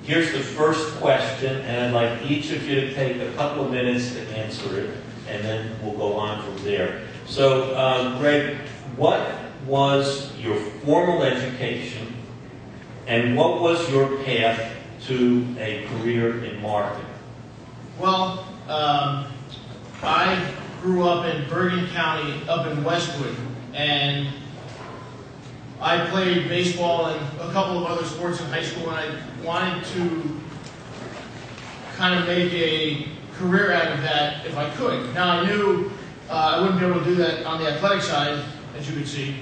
here's the first question, and I'd like each of you to take a couple of minutes to answer it, and then we'll go on from there. So, Greg, what was your formal education, and what was your path to a career in marketing? Well, I grew up in Bergen County, up in Westwood, and I played baseball and a couple of other sports in high school, and I wanted to kind of make a career out of that if I could. Now, I knew I wouldn't be able to do that on the athletic side, as you could see,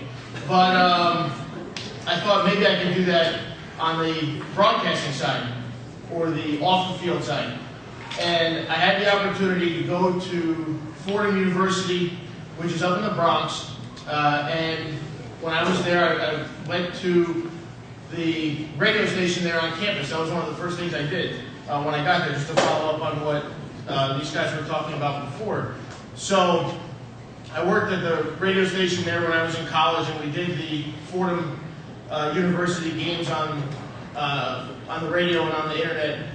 but I thought maybe I could do that on the broadcasting side or the off-the-field side. And I had the opportunity to go to Fordham University, which is up in the Bronx, and when I was there, I went to the radio station there on campus. That was one of the first things I did when I got there, just to follow up on what these guys were talking about before. So I worked at the radio station there when I was in college, and we did the Fordham University games on the radio and on the internet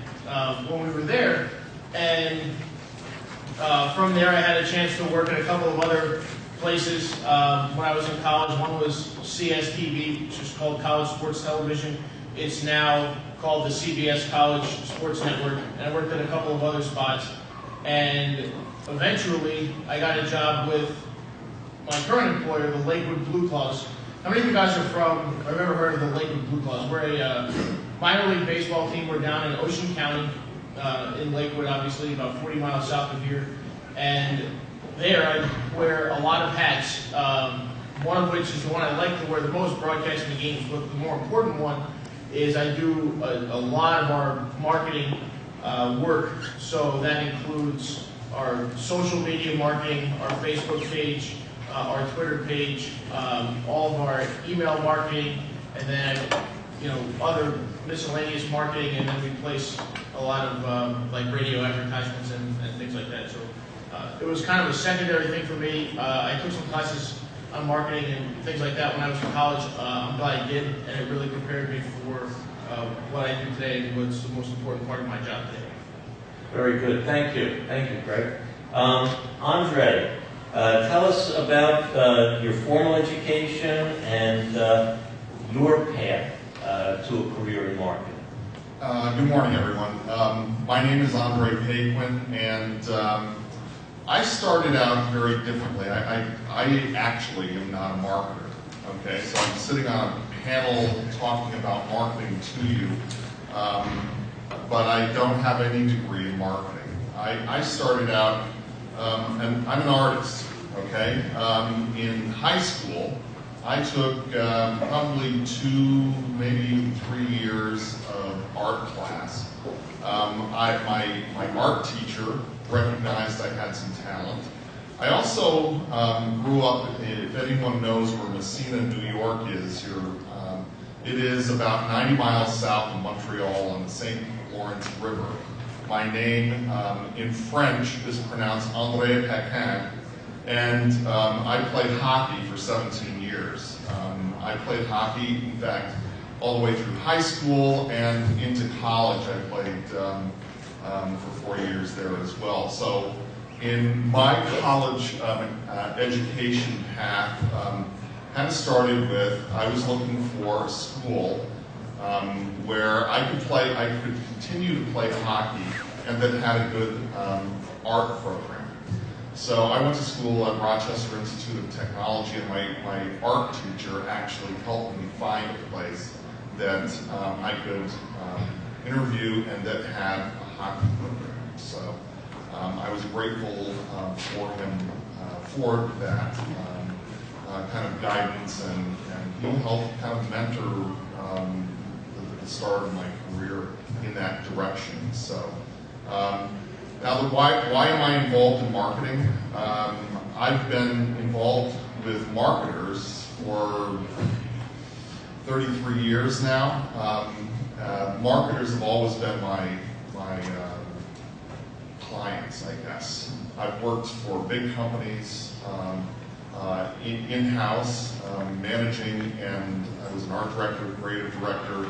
when we were there. And from there, I had a chance to work at a couple of other places when I was in college. One was CSTV, which is called College Sports Television. It's now called the CBS College Sports Network. And I worked at a couple of other spots. And eventually, I got a job with my current employer, the Lakewood Blue Claws. How many of you guys are from, I've ever heard of the Lakewood Blue Claws? We're a minor league baseball team. We're down in Ocean County, in Lakewood, obviously, about 40 miles south of here. And there I wear a lot of hats, one of which is the one I like to wear the most, broadcasting the games, but the more important one is I do a lot of our marketing work. So that includes our social media marketing, our Facebook page, our Twitter page, all of our email marketing, and then other miscellaneous marketing, and then we place a lot of like radio advertisements and things like that. So it was kind of a secondary thing for me. I took some classes on marketing and things like that when I was in college. I'm glad I did, and it really prepared me for what I do today and what's the most important part of my job today. Very good. Thank you. Thank you, Greg. Andre, tell us about your formal education and your path to a career in marketing. Good morning, everyone. My name is Andre Paquin, and I started out very differently. I actually am not a marketer, okay? So I'm sitting on a panel talking about marketing to you, but I don't have any degree in marketing. I started out, and I'm an artist, okay? In high school, I took probably 2, maybe 3 years of art class. My art teacher recognized I had some talent. I also grew up, if anyone knows where Messina, New York is, it is about 90 miles south of Montreal on the St. Lawrence River. My name in French is pronounced André Paquin, and I played hockey for 17 years. I played hockey, in fact, all the way through high school and into college. I played for 4 years there as well. So in my college education path, kind of started with, I was looking for a school where I could continue to play hockey and that had a good art program. So I went to school at Rochester Institute of Technology, and my art teacher actually helped me find a place that I could interview and that had a hockey program. So I was grateful for him for that kind of guidance, and he helped kind of mentor the start of my career in that direction. So now, why am I involved in marketing? I've been involved with marketers for 33 years now. Marketers have always been my clients, I guess. I've worked for big companies, in-house, managing, and I was an art director, creative director,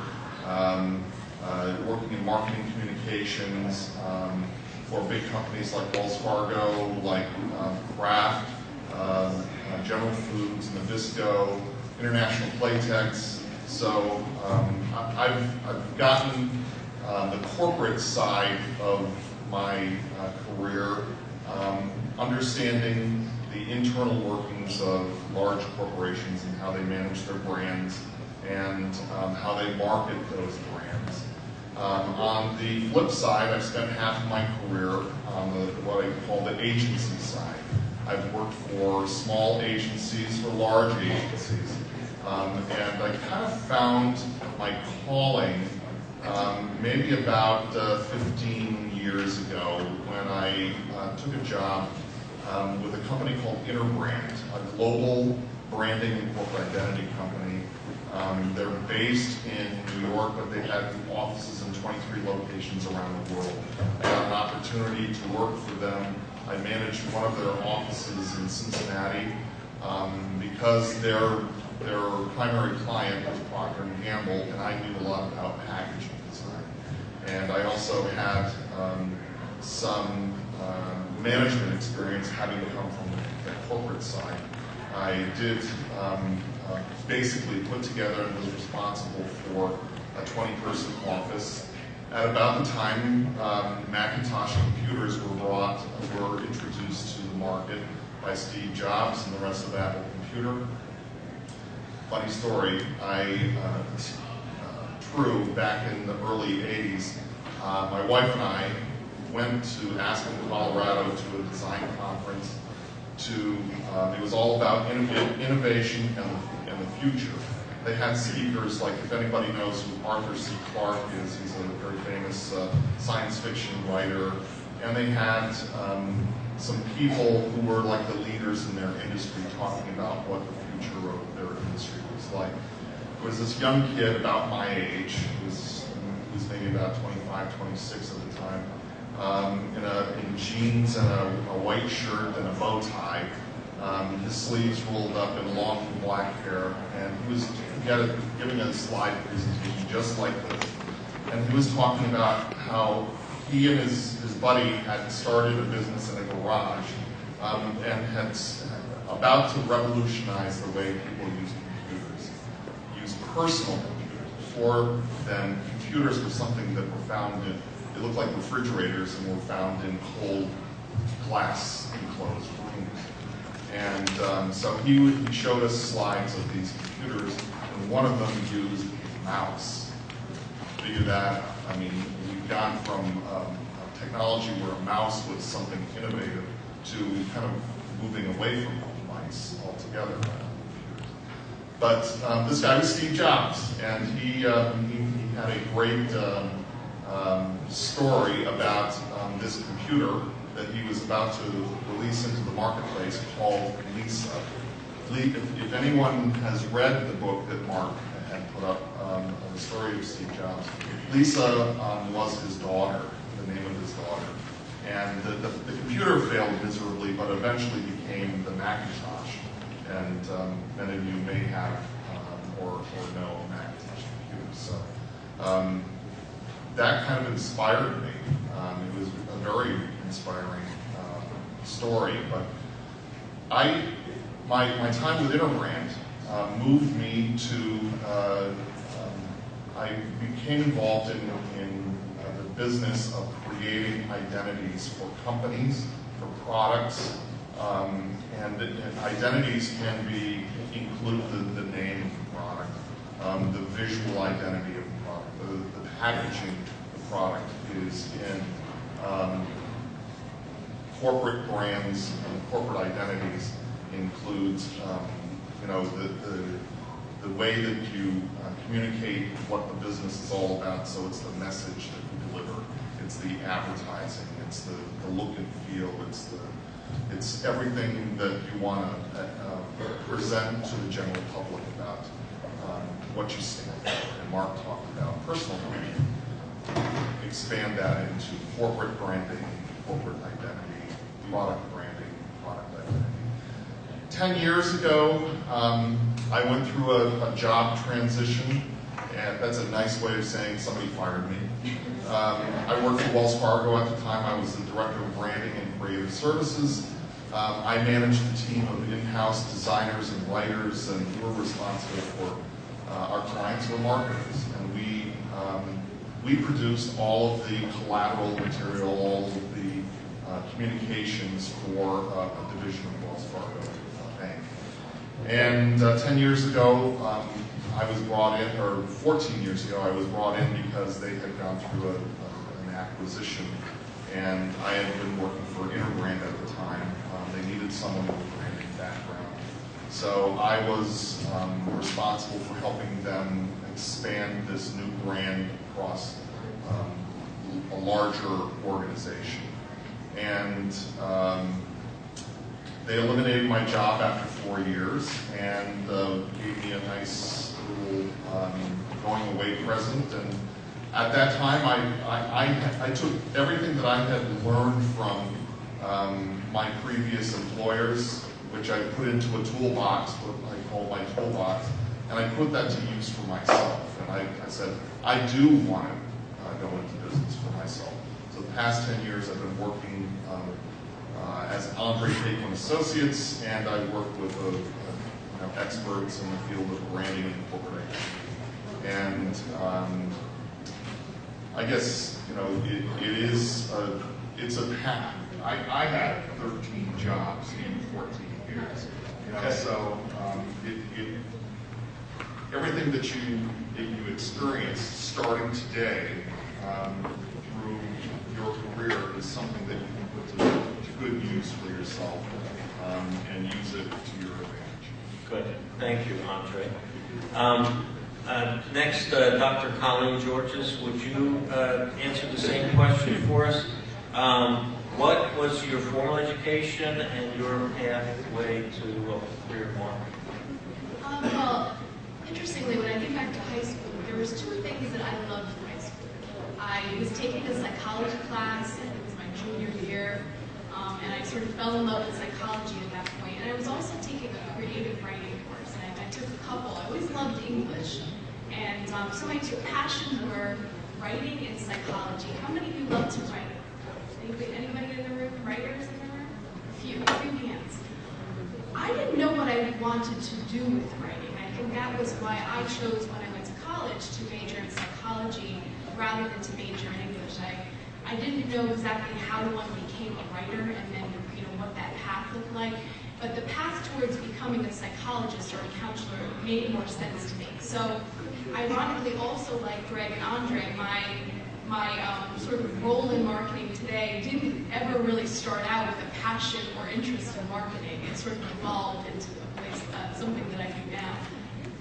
working working in marketing communications for big companies like Wells Fargo, like Kraft, General Foods, Nabisco, International Playtex. So I've gotten the corporate side of my career, understanding the internal workings of large corporations and how they manage their brands and how they market those brands. On the flip side, I've spent half of my career on what I call the agency side. I've worked for small agencies, for large agencies, and I kind of found my calling maybe about 15 years ago when I took a job with a company called Interbrand, a global branding and corporate identity company. They're based in New York, but they had offices in 23 locations around the world. I got an opportunity to work for them. I managed one of their offices in Cincinnati because their primary client was Procter & Gamble, and I knew a lot about packaging design. And I also had some management experience having come from the corporate side. I did basically put together and was responsible for a 20-person office. At about the time Macintosh computers were introduced to the market by Steve Jobs and the rest of Apple Computer. Funny story, true, back in the early 80s, my wife and I went to Aspen, Colorado to a design conference it was all about innovation and the future. They had speakers like, if anybody knows who Arthur C. Clarke is, he's a very famous science fiction writer, and they had some people who were like the leaders in their industry talking about what the future of their industry was like. There was this young kid about my age, who was maybe about 25, 26 at the time, in jeans and a white shirt and a bow tie. His sleeves rolled up in long black hair, and he was giving a slide presentation just like this. And he was talking about how he and his buddy had started a business in a garage and had about to revolutionize the way people use computers, use personal computers. Before then, computers were something that were found in, they looked like refrigerators and were found in cold glass enclosed rooms. And so he showed us slides of these computers, and one of them used a mouse. Figure that, I mean, we've gone from technology where a mouse was something innovative to kind of moving away from mice altogether. But this guy was Steve Jobs, and he had a great story about this computer that he was about to release into the marketplace called Lisa. If anyone has read the book that Mark had put up, the story of Steve Jobs, Lisa was his daughter, the name of his daughter. And the computer failed miserably, but eventually became the Macintosh. And many of you may have or know Macintosh computers. So that kind of inspired me. It was a very inspiring story. But my time with Interbrand moved me to, I became involved in the business of creating identities for companies, for products, and identities can include the name of the product, the visual identity of the product, the packaging of the product is in corporate brands and corporate identities includes the way that you communicate what the business is all about. So it's the message that you deliver, it's the advertising, it's the look and feel, it's everything that you want to present to the general public about what you stand for. And Mark talked about personal branding. Expand that into corporate branding, corporate identity, product branding, product identity. 10 years ago, I went through a job transition, and that's a nice way of saying somebody fired me. I worked for Wells Fargo at the time. I was the Director of Branding and Creative Services. I managed a team of in-house designers and writers, and we were responsible for our clients were marketers. And we produced all of the collateral material, all of the communications for a division of Wells Fargo Bank. And 10 years ago, I was brought in, or 14 years ago, I was brought in because they had gone through an acquisition, and I had been working for Interbrand at the time. They needed someone with a branding background. So I was responsible for helping them expand this new brand across a larger organization. And they eliminated my job after 4 years and gave me a nice little going away present. And at that time, I took everything that I had learned from my previous employers, which I put into a toolbox, what I call my toolbox, and I put that to use for myself. And I said, I do want to go into business for myself. So the past 10 years, I've been working as Andre Paquin Associates, and I work with experts in the field of branding and corporation. And I guess it's a path. I had 13 jobs in 14 years. So everything that you experience starting today through your career is something that you can put to good use for yourself and use it to your advantage. Good. Thank you, Andre. Next, Dr. Colleen Georges, would you answer the same question for us? What was your formal education and your pathway to career marketing? Well, interestingly, when I think back to high school, there was two things that I loved in high school. I was taking a psychology class, and it was my junior year, and I sort of fell in love with psychology at that point. And I was also taking a creative writing course, and I took a couple. I always loved English. And so my two passions were writing and psychology. How many of you love to write? Anybody in the room? Writers in the room? A few hands. I didn't know what I wanted to do with writing. I think that was why I chose when I went to college to major in psychology rather than to major in English. I didn't know exactly how one became a writer and then what that path looked like. But the path towards becoming a psychologist or a counselor made more sense to me. So, ironically, also like Greg and Andre, my sort of role in marketing today didn't ever really start out with a passion or interest in marketing. It sort of evolved into something that I do now.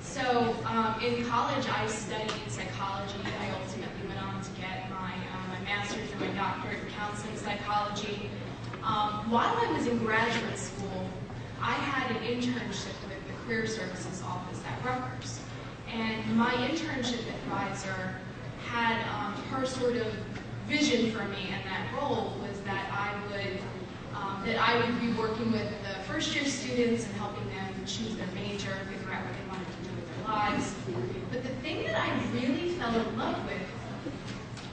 So in college, I studied psychology. I ultimately went on to get my master's and my doctorate in counseling psychology. While I was in graduate school, I had an internship with the Career Services Office at Rutgers. And my internship advisor had her sort of vision for me, and that role was that I would be working with the first-year students and helping them choose their major, figure out what they wanted to do with their lives. But the thing that I really fell in love with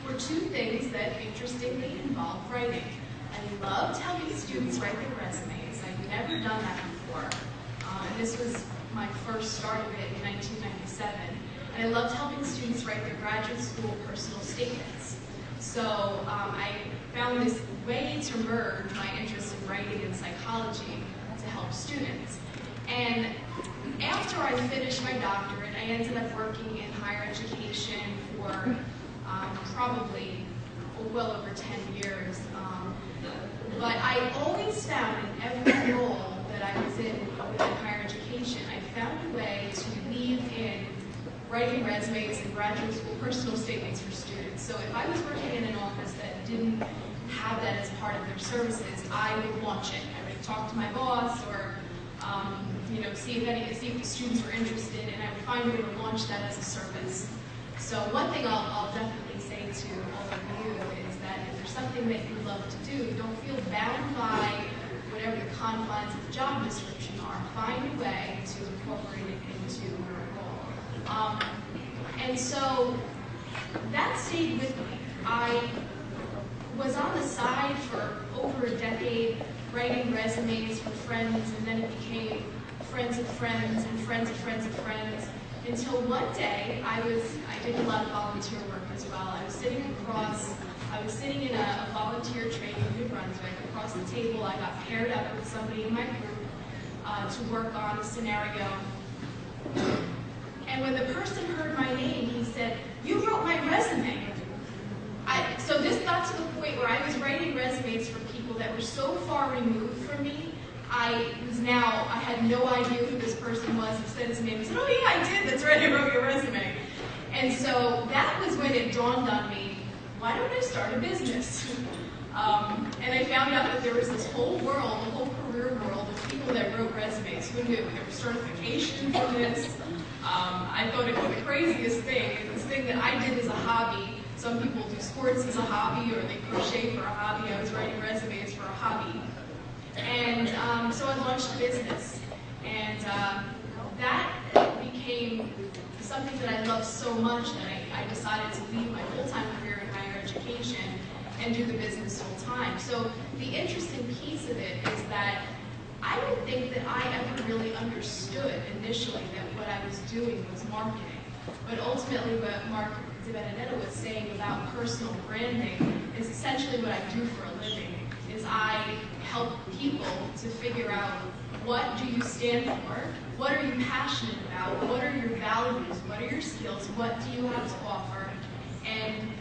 were two things that interestingly involved writing. I loved helping students write their resumes. I'd never done that before. And this was my first start of it in 1997. And I loved helping students write their graduate school personal statements. So I found this way to merge my interest in writing and psychology to help students. And after I finished my doctorate, I ended up working in higher education for probably well over 10 years. But I always found in every role that I was in within higher education, I found a way to weave in writing resumes and graduate school personal statements for students. So if I was working in an office that didn't have that as part of their services, I would launch it. I would talk to my boss or see if the students were interested, and I would find a way to launch that as a service. So one thing I'll definitely say to all of you is that if there's something that you love to do, don't feel bound by whatever the confines of the job description are. Find a way to incorporate it into your role. And so that stayed with me. I was on the side for over a decade, writing resumes for friends, and then it became friends of friends and friends of friends of friends, until one day I did a lot of volunteer work as well. I was sitting in a volunteer training in New Brunswick. Across the table, I got paired up with somebody in my group to work on a scenario. And when the person heard my name, he said, "You wrote my resume." So this got to the point where I was writing resumes for people that were so far removed from me. I had no idea who this person was. He said his name. I said, "Oh yeah, I did. That's right. I wrote your resume." And so that was when it dawned on me, why don't I start a business? And I found out that there was this whole world, a whole career world of people that wrote resumes. Who knew? There was certification for this. I thought it was the craziest thing. It was this thing that I did as a hobby. Some people do sports as a hobby, or they crochet for a hobby. I was writing resumes for a hobby. And so I launched a business. And that became something that I loved so much that I decided to leave my full-time career in higher education and do the business full-time. So the interesting piece of it is that I don't think that I ever really understood initially that what I was doing was marketing. But ultimately what Mark DiBenedetto was saying about personal branding is essentially what I do for a living, is I help people to figure out, what do you stand for? What are you passionate about? What are your values? What are your skills? What do you have to offer? And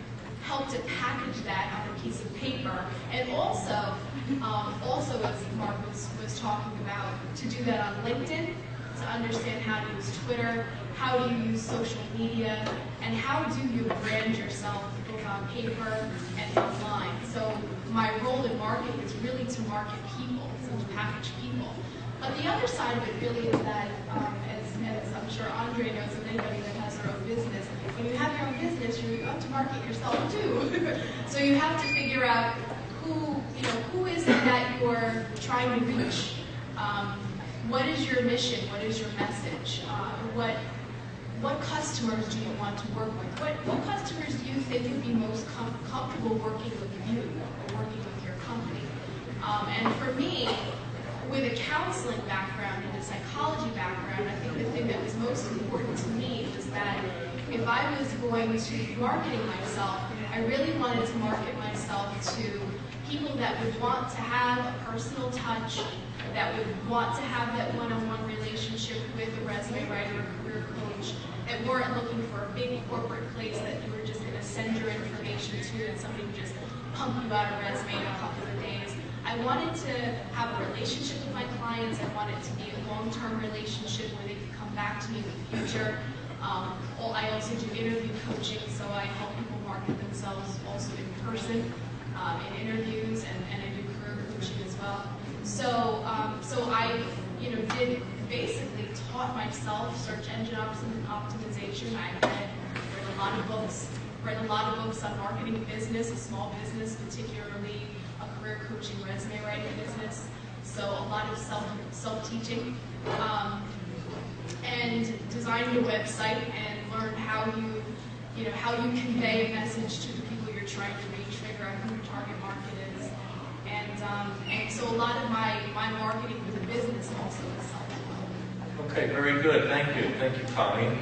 help to package that on a piece of paper. And also as Mark was talking about, to do that on LinkedIn, to understand how to use Twitter, how do you use social media, and how do you brand yourself both on paper and online. So my role in marketing is really to market people, so to package people. But the other side of it really is that, as I'm sure Andre knows, and anybody that has their own business, when you have your own business, you have to market yourself too. So you have to figure out who is it that you're trying to reach. What is your mission? What is your message? What customers do you want to work with? What customers do you think would be most comfortable working with you or working with your company? And for me, with a counseling background and a psychology background, I think the thing that was most important to me was that if I was going to be marketing myself, I really wanted to market myself to people that would want to have a personal touch, that would want to have that one-on-one relationship with a resume writer or career coach, that weren't looking for a big corporate place that you were just going to send your information to and somebody would just pump you out a resume in a couple of days. I wanted to have a relationship with my clients. I wanted it to be a long-term relationship where they could come back to me in the future. I also do interview coaching, so I help people market themselves also in person, in interviews, and I do career coaching as well. So I did basically taught myself search engine optimization. I read a lot of books on marketing business, a small business, particularly a career coaching resume writing business. So a lot of self-teaching, and designed a website and learned how you convey a message to the people you're trying to reach, figure out who your target market is, and so a lot of my marketing for the business also is self-development. Okay, very good. Thank you, Colleen.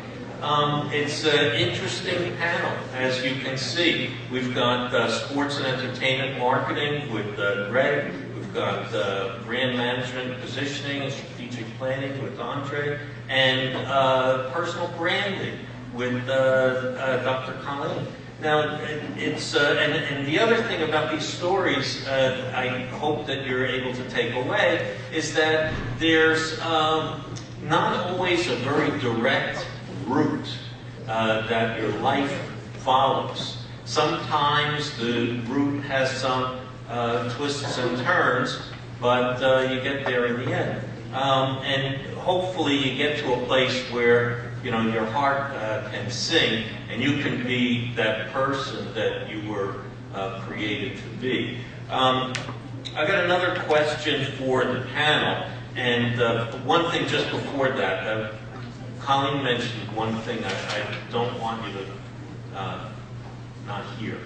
It's an interesting panel, as you can see. We've got sports and entertainment marketing with Greg. We've got brand management, positioning, and strategic planning with Andre, and personal branding with Dr. Colleen. Now, it's and the other thing about these stories, I hope that you're able to take away, is that there's not always a very direct route that your life follows. Sometimes the route has some twists and turns, but you get there in the end. And hopefully you get to a place where your heart can sing, and you can be that person that you were created to be. I got another question for the panel, and one thing just before that. Colleen mentioned one thing I don't want you to not hear.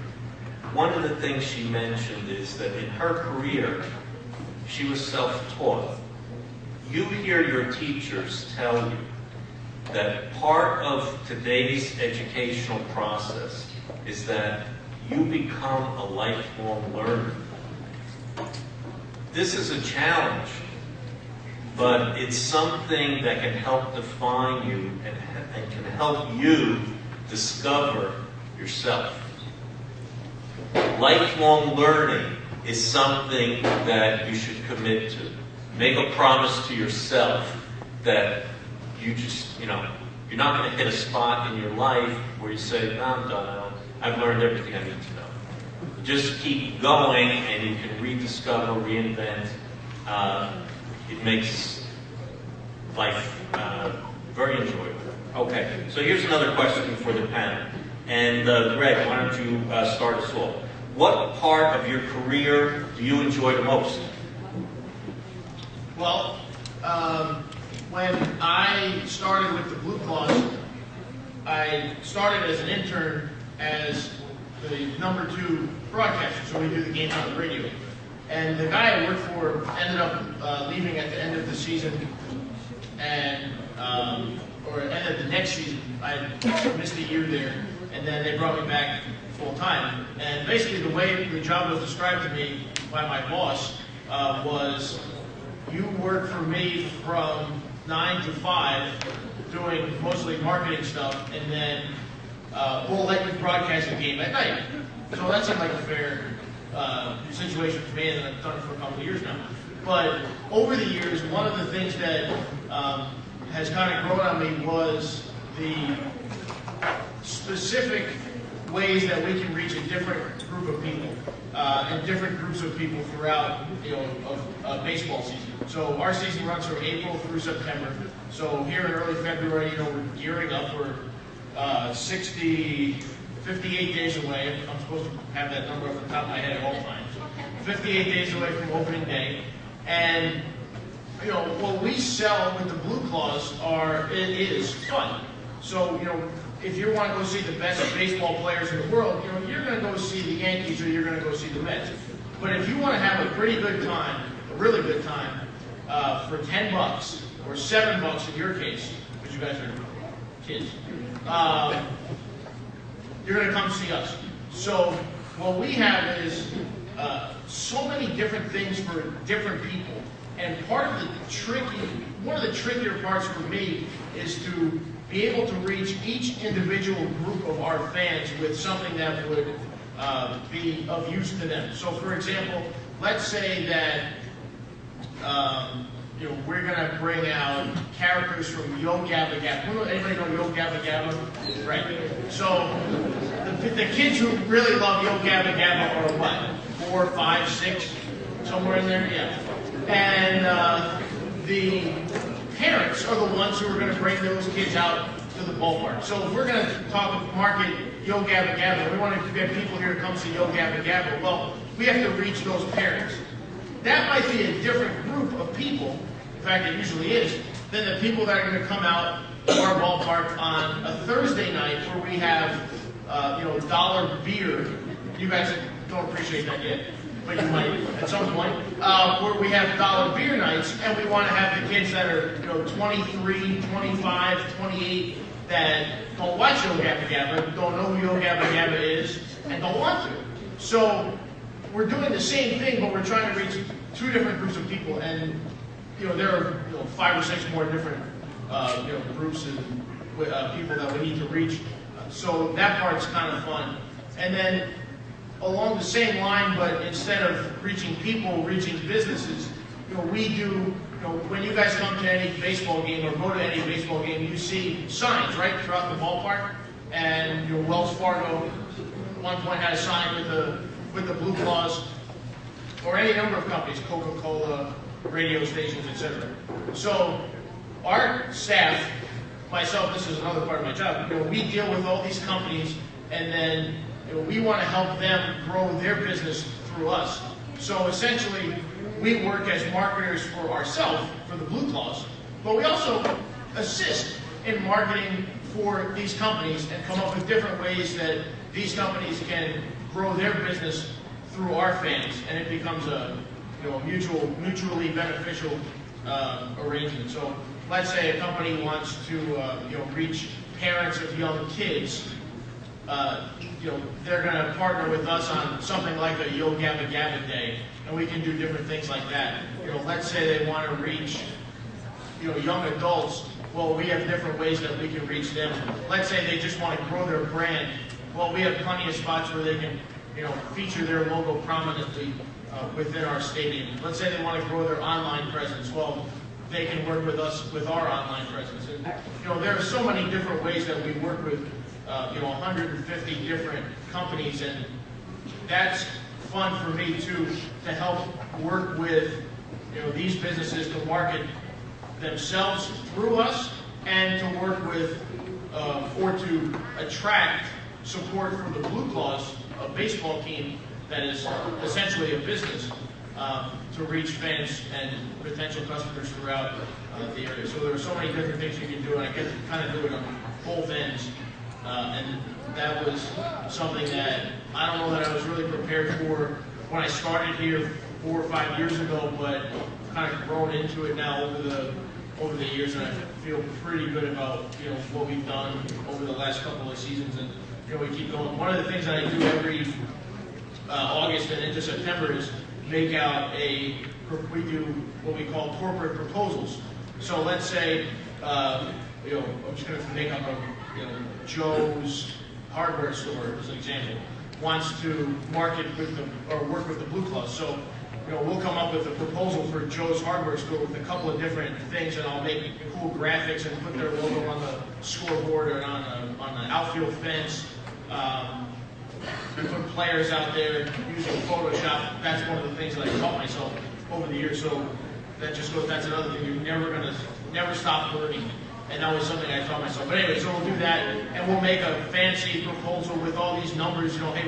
one of the things she mentioned is that in her career, she was self-taught. You hear your teachers tell you that part of today's educational process is that you become a lifelong learner. This is a challenge, but it's something that can help define you and can help you discover yourself. Lifelong learning is something that you should commit to. Make a promise to yourself that you just, you're not going to hit a spot in your life where you say, no, I'm done. I've learned everything I need to know. Just keep going and you can rediscover, reinvent. It makes life very enjoyable. Okay, so here's another question for the panel. And Greg, why don't you start us off? What part of your career do you enjoy the most? Well, when I started with the Blue Claws, I started as an intern as the #2 broadcaster, so we do the game on the radio. And the guy I worked for ended up leaving at the end of the season, and or end of the next season. I missed a year there, and then they brought me back full time. And basically, the way the job was described to me by my boss was, you work for me from 9 to 5, doing mostly marketing stuff, and then we'll let you broadcast the game at night. So that seemed like a fair situation for me, and I've done it for a couple of years now. But over the years, one of the things that has kind of grown on me was the specific ways that we can reach a different group of people and different groups of people throughout, of baseball season. So our season runs from April through September. So here in early February, we're gearing up. We're 58 days away. I'm supposed to have that number off the top of my head at all times. 58 days away from opening day. And, what we sell with the Blue Claws it is fun. So, if you want to go see the best baseball players in the world, you're going to go see the Yankees or you're going to go see the Mets. But if you want to have a pretty good time, a really good time, for $10 or $7 in your case, because you guys are kids, you're going to come see us. So what we have is so many different things for different people. And one of the trickier parts for me is to be able to reach each individual group of our fans with something that would be of use to them. So for example, let's say that we're going to bring out characters from Yo Gabba Gabba. Anybody know Yo Gabba Gabba? Right. So the kids who really love Yo Gabba Gabba are what? 4, 5, 6, somewhere in there? Yeah. And the parents are the ones who are going to bring those kids out to the ballpark. So if we're going to market Yo Gabba Gabba, we want to get people here to come see Yo Gabba Gabba, well, we have to reach those parents. That might be a different group of people, in fact it usually is, than the people that are going to come out to our ballpark on a Thursday night where we have dollar beer. You guys don't appreciate that yet, but you might at some point, where we have dollar beer nights, and we want to have the kids that are 23, 25, 28 that don't watch Yo Gabba Gabba, don't know who Yo Gabba Gabba is, and don't want to. So we're doing the same thing, but we're trying to reach 2 different groups of people, and there are 5 or 6 more different groups and people that we need to reach. So that part's kind of fun. And then along the same line, but instead of reaching people, reaching businesses, we do. When you guys come to any baseball game or go to any baseball game, you see signs right throughout the ballpark. And Wells Fargo, at one point, had a sign with the Blue Claws, or any number of companies, Coca-Cola, radio stations, etc. So our staff, myself, this is another part of my job. We deal with all these companies, and then we want to help them grow their business through us. So essentially, we work as marketers for ourselves, for the Blue Claws, but we also assist in marketing for these companies and come up with different ways that these companies can grow their business through our fans, and it becomes a mutually beneficial arrangement. So let's say a company wants to reach parents of young kids. They're going to partner with us on something like a Yo Gabba Gabba Day, and we can do different things like that. Let's say they want to reach young adults. Well, we have different ways that we can reach them. Let's say they just want to grow their brand. Well, we have plenty of spots where they can feature their logo prominently within our stadium. Let's say they want to grow their online presence. Well, they can work with us with our online presence. And there are so many different ways that we work with 150 different companies, and that's fun for me too, to help work with these businesses to market themselves through us, and to work with or to attract support from the Blue Claws, a baseball team that is essentially a business, to reach fans and potential customers throughout the area. So there are so many different things you can do, and I get to kind of do it on both ends. And that was something that I don't know that I was really prepared for when I started here 4 or 5 years ago, but kind of grown into it now over the years, and I feel pretty good about what we've done over the last couple of seasons, and we keep going. One of the things that I do every August and into September is make out we do what we call corporate proposals. So let's say I'm just going to make up Joe's hardware store as an example wants to market with or work with the Blue Claws. So we'll come up with a proposal for Joe's hardware store with a couple of different things, and I'll make cool graphics and put their logo on the scoreboard or on the outfield fence. And put players out there using Photoshop. That's one of the things that I taught myself over the years. So that's another thing. You're never stop learning. And that was something I taught myself. But anyway, so we'll do that, and we'll make a fancy proposal with all these numbers. Hey,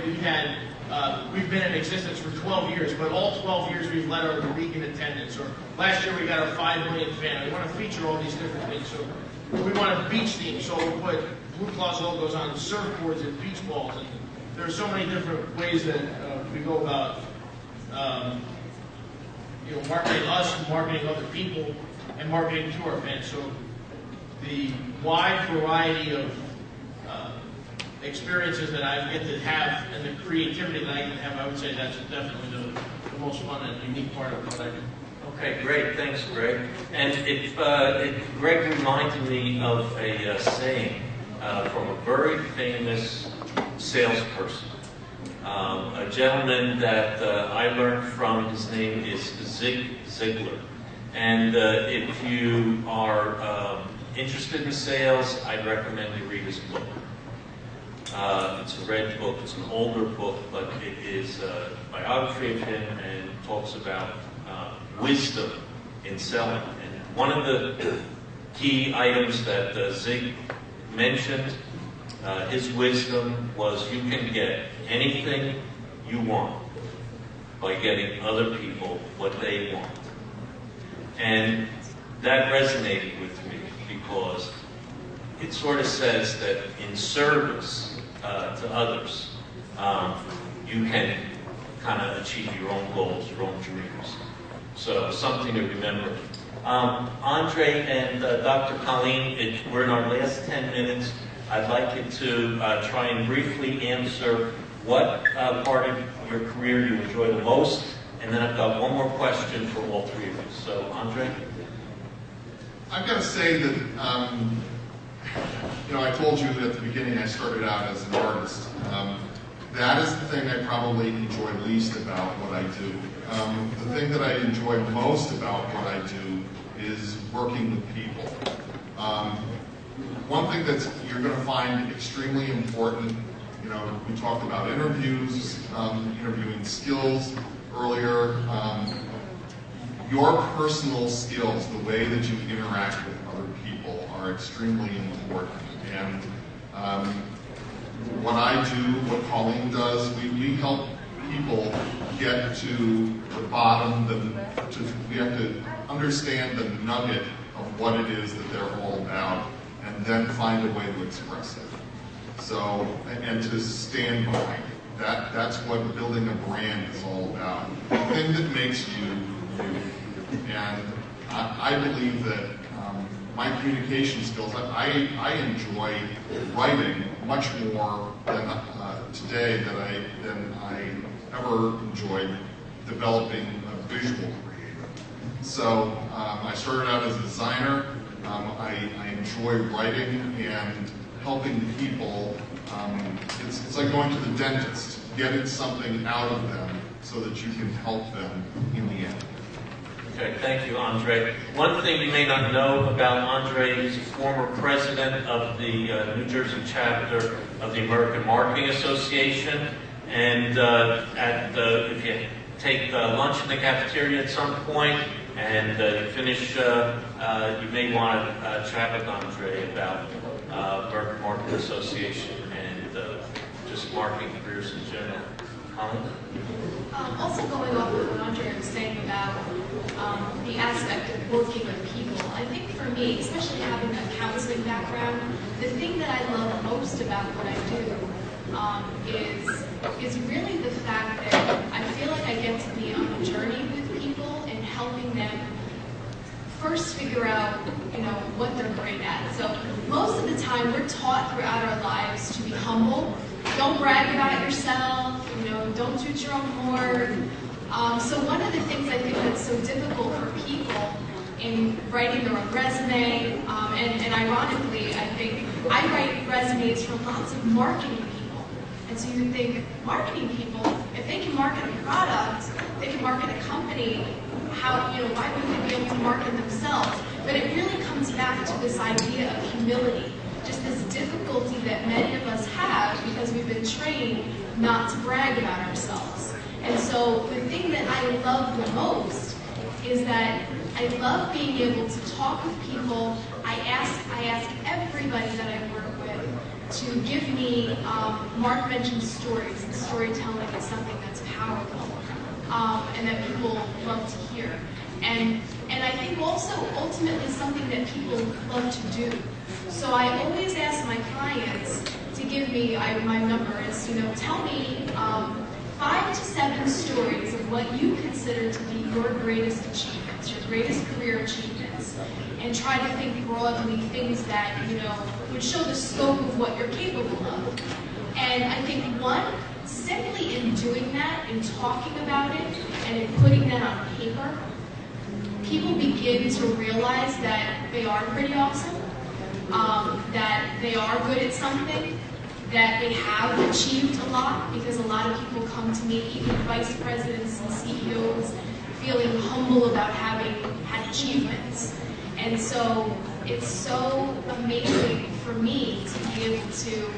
we've been in existence for 12 years, but all 12 years we've led our league in attendance. Or last year we got our 5 millionth fan. We want to feature all these different things. So we want a beach theme, so we'll put Blue Claws logos on surfboards and beach balls. And there are so many different ways that we go about marketing us, marketing other people, and marketing to our fans. So the wide variety of experiences that I get to have and the creativity that I can have, I would say that's definitely the most fun and unique part of what I do. Okay, great. Thanks, Greg. And Greg reminded me of a saying from a very famous salesperson, a gentleman that I learned from. His name is Zig Ziglar. And if you are interested in sales, I'd recommend you read his book. It's a red book. It's an older book, but it is a biography of him and talks about wisdom in selling. And one of the key items that Zig mentioned, his wisdom was you can get anything you want by getting other people what they want. And that resonated with me because it sort of says that in service to others, you can kind of achieve your own goals, your own dreams. So something to remember. Andre and Dr. Colleen, we're in our last 10 minutes. I'd like you to try and briefly answer what part of your career you enjoy the most, and then I've got one more question for all three of you. So, Andre? I've got to say that, I told you at the beginning I started out as an artist. That is the thing I probably enjoy least about what I do. The thing that I enjoy most about what I do is working with people. One thing that you're going to find extremely important, we talked about interviews, interviewing skills earlier. Your personal skills, the way that you interact with other people, are extremely important. And what I do, what Colleen does, we help people get to the bottom. We have to understand the nugget of what it is that they're all about, and then find a way to express it. So, and to stand behind it. that's what building a brand is all about. The thing that makes you, you. And I believe that my communication skills, I enjoy writing much more than today than I ever enjoyed developing a visual creative. So I started out as a designer. I enjoy writing and helping people. It's like going to the dentist, getting something out of them so that you can help them in the end. Okay, thank you, Andre. One thing you may not know about Andre, he's a former president of the New Jersey chapter of the American Marketing Association. And if you take lunch in the cafeteria at some point and you finish, you may want to chat with Andre about American Marketing Association and just marketing careers in general. Colleen? Also going off of what Andre was saying about the aspect of working with people, I think for me, especially having a counseling background, the thing that I love most about what I do is really the fact that I feel like I get to be on a journey with people and helping them first figure out, what they're great at. So most of the time we're taught throughout our lives to be humble. Don't brag about yourself, don't toot your own horn. So one of the things I think that's so difficult for people in writing their own resume, and ironically, I think I write resumes for lots of marketing people. And so you would think, marketing people, if they can market a product, they can market a company, why wouldn't they be able to market themselves? But it really comes back to this idea of humility, just this difficulty that many of us have because we've been trained not to brag about ourselves. And so the thing that I love the most is that I love being able to talk with people. I ask everybody that I work with to give me, Mark mentioned stories, and storytelling is something that's powerful, and that people love to hear. And I think also ultimately something that people love to do. So I always ask my clients to give me, my number is, tell me 5 to 7 stories of what you consider to be your greatest achievements, your greatest career achievements, and try to think broadly things that, would show the scope of what you're capable of. And I think simply in doing that, in talking about it, and in putting that on paper, people begin to realize that they are pretty awesome, that they are good at something, that they have achieved a lot, because a lot of people come to me, even vice presidents and CEOs, feeling humble about having had achievements. And so it's so amazing for me to be able to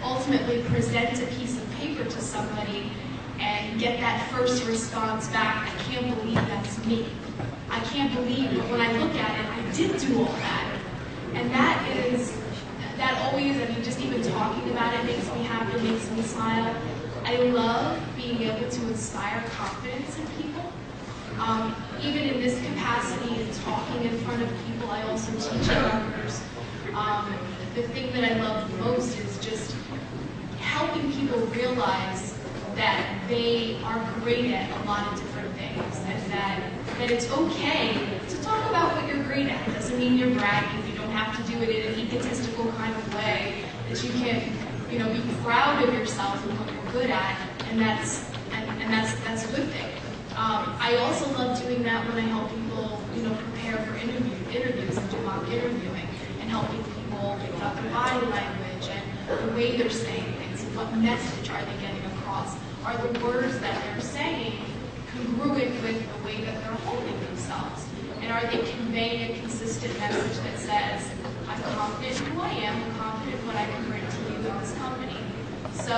ultimately present a piece of paper to somebody and get that first response back, I can't believe that's me. I can't believe, but when I look at it, I did do all that. And that always, just even talking about it makes me happy, makes me smile. I love being able to inspire confidence in people. Even in this capacity and talking in front of people, I also teach others. The thing that I love most is just helping people realize that they are great at a lot of different things, and that it's okay to talk about what you're great at. It doesn't mean you're bragging. You don't have to do it in an egotistical kind of way. That you can, be proud of yourself and what you're good at, and that's a good thing. I also love doing that when I help people, prepare for interviews and do mock interviewing, and helping people pick up their body language and the way they're saying things, and what message are they getting across. Are the words that they're saying congruent with the way that they're holding themselves? And are they conveying a consistent message that says, I'm confident in who I am, I'm confident in what I can bring to you in this company? So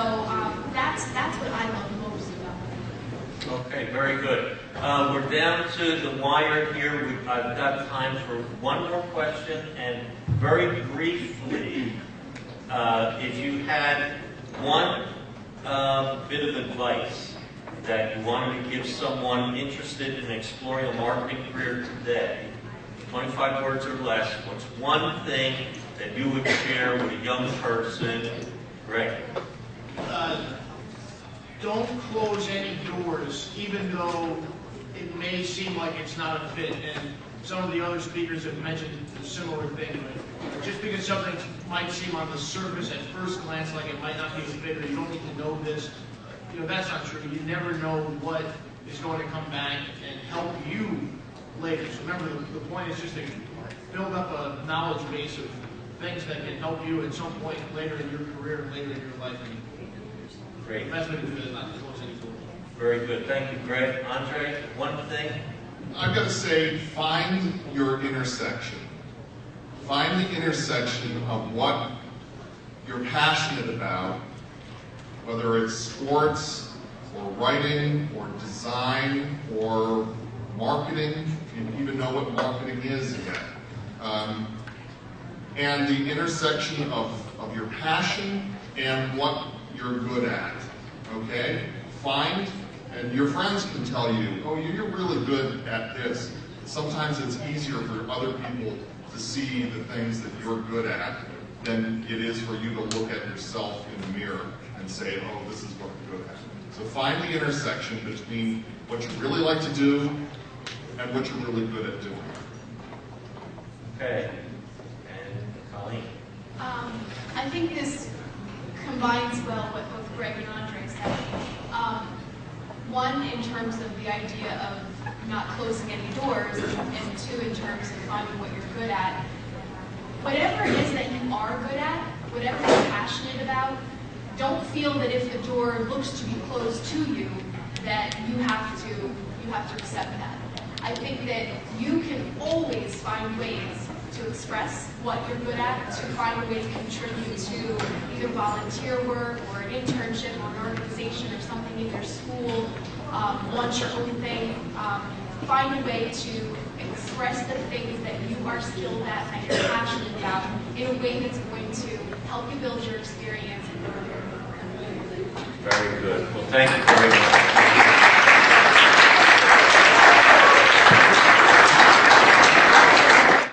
that's what I love most about it. Okay, very good. We're down to the wire here. I've got time for one more question, and very briefly, if you had one bit of advice that you wanted to give someone interested in exploring a marketing career today, 25 words or less, what's one thing that you would share with a young person? Greg. don't close any doors, even though it may seem like it's not a fit. And some of the other speakers have mentioned a similar thing, but just because something might seem on the surface at first glance like it might not be a fit, or you don't need to know this, that's not true. You never know what is going to come back and help you later. So remember, the point is just to build up a knowledge base of things that can help you at some point later in your career and later in your life. Great. The best way to do it is not to close any doors. Very good. Thank you, Greg. Andre, one thing? I've got to say, find your intersection. Find the intersection of what you're passionate about, whether it's sports, or writing, or design, or marketing, if you even know what marketing is yet. And the intersection of your passion and what you're good at, okay? Find, and your friends can tell you, oh, you're really good at this. Sometimes it's easier for other people to see the things that you're good at than it is for you to look at yourself in the mirror and say, oh, this is what I'm good at. So find the intersection between what you really like to do and what you're really good at doing. Okay. And Colleen? I think this combines well what both Greg and Andre said. One, in terms of the idea of not closing any doors, and two, in terms of finding what you're good at. Whatever it is that you are good at, whatever you're passionate about, don't feel that if the door looks to be closed to you, that you have to accept that. I think that you can always find ways to express what you're good at, to find a way to contribute to either volunteer work or an internship or an organization or something in your school, launch your own thing. Find a way to express the things that you are skilled at, that you're passionate about, in a way that's going to help you build your experience and grow your career. Very good. Well, thank you very much.